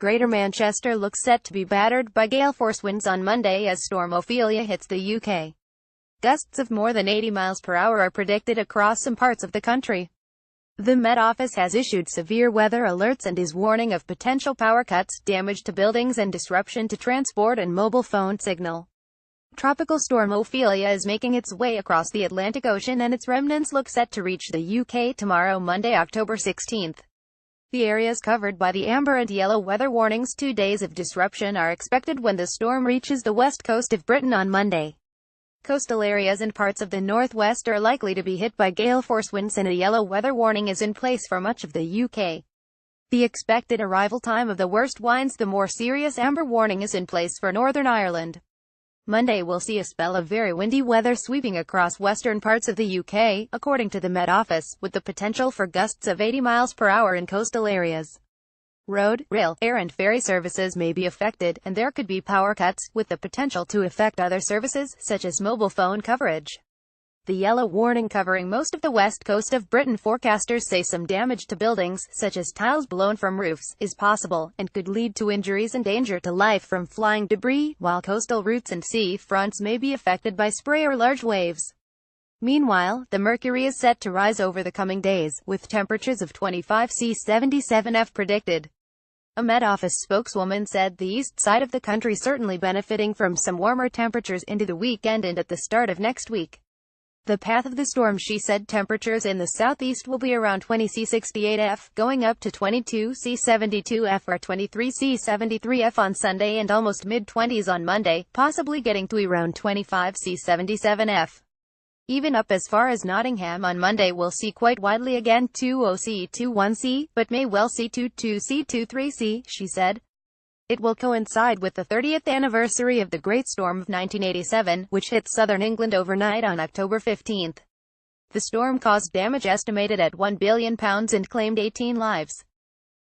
Greater Manchester looks set to be battered by gale-force winds on Monday as Storm Ophelia hits the UK. Gusts of more than 80 miles per hour are predicted across some parts of the country. The Met Office has issued severe weather alerts and is warning of potential power cuts, damage to buildings and disruption to transport and mobile phone signal. Tropical storm Ophelia is making its way across the Atlantic Ocean and its remnants look set to reach the UK tomorrow, Monday, October 16. The areas covered by the amber and yellow weather warnings. 2 days of disruption are expected when the storm reaches the west coast of Britain on Monday. Coastal areas and parts of the northwest are likely to be hit by gale-force winds and a yellow weather warning is in place for much of the UK. The expected arrival time of the worst winds. The more serious amber warning is in place for Northern Ireland. Monday will see a spell of very windy weather sweeping across western parts of the UK, according to the Met Office, with the potential for gusts of 80 miles per hour in coastal areas. Road, rail, air and ferry services may be affected, and there could be power cuts, with the potential to affect other services, such as mobile phone coverage. The yellow warning covering most of the west coast of Britain. Forecasters say some damage to buildings, such as tiles blown from roofs, is possible, and could lead to injuries and danger to life from flying debris, while coastal routes and sea fronts may be affected by spray or large waves. Meanwhile, the mercury is set to rise over the coming days, with temperatures of 25°C-77°F predicted. A Met Office spokeswoman said the east side of the country certainly benefiting from some warmer temperatures into the weekend and at the start of next week. The path of the storm, she said temperatures in the southeast will be around 20°C-68°F, going up to 22°C-72°F or 23°C-73°F on Sunday and almost mid-20s on Monday, possibly getting to around 25°C-77°F. Even up as far as Nottingham on Monday will see quite widely again 20°C-21°C, but may well see 22°C-23°C, she said. It will coincide with the 30th anniversary of the Great Storm of 1987, which hit southern England overnight on October 15. The storm caused damage estimated at £1 billion and claimed 18 lives.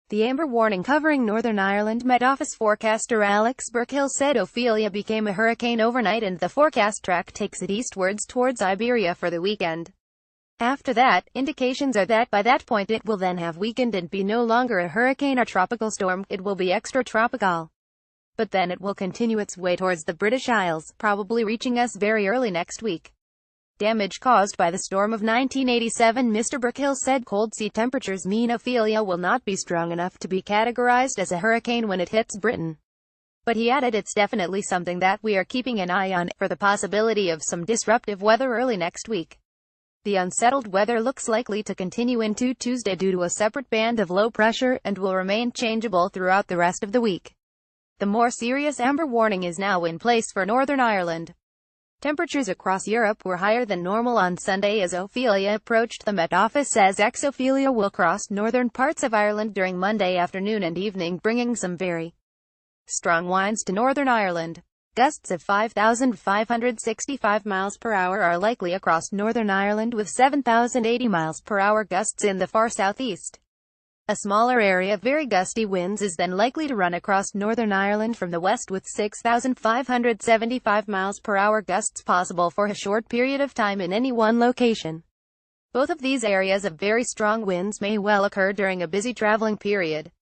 The amber warning covering Northern Ireland. Met Office forecaster Alex Burkill said Ophelia became a hurricane overnight and the forecast track takes it eastwards towards Iberia for the weekend. After that, indications are that by that point it will then have weakened and be no longer a hurricane or tropical storm, it will be extratropical. But then it will continue its way towards the British Isles, probably reaching us very early next week. Damage caused by the storm of 1987. Mr. Burkill said cold sea temperatures mean Ophelia will not be strong enough to be categorized as a hurricane when it hits Britain. But he added it's definitely something that we are keeping an eye on, for the possibility of some disruptive weather early next week. The unsettled weather looks likely to continue into Tuesday due to a separate band of low pressure, and will remain changeable throughout the rest of the week. The more serious amber warning is now in place for Northern Ireland. Temperatures across Europe were higher than normal on Sunday as Ophelia approached. The Met Office says Ophelia will cross northern parts of Ireland during Monday afternoon and evening, bringing some very strong winds to Northern Ireland. Gusts of 5,565 miles per hour are likely across Northern Ireland, with 7,080 miles per hour gusts in the far southeast. A smaller area of very gusty winds is then likely to run across Northern Ireland from the west, with 6,575 miles per hour gusts possible for a short period of time in any one location. Both of these areas of very strong winds may well occur during a busy traveling period.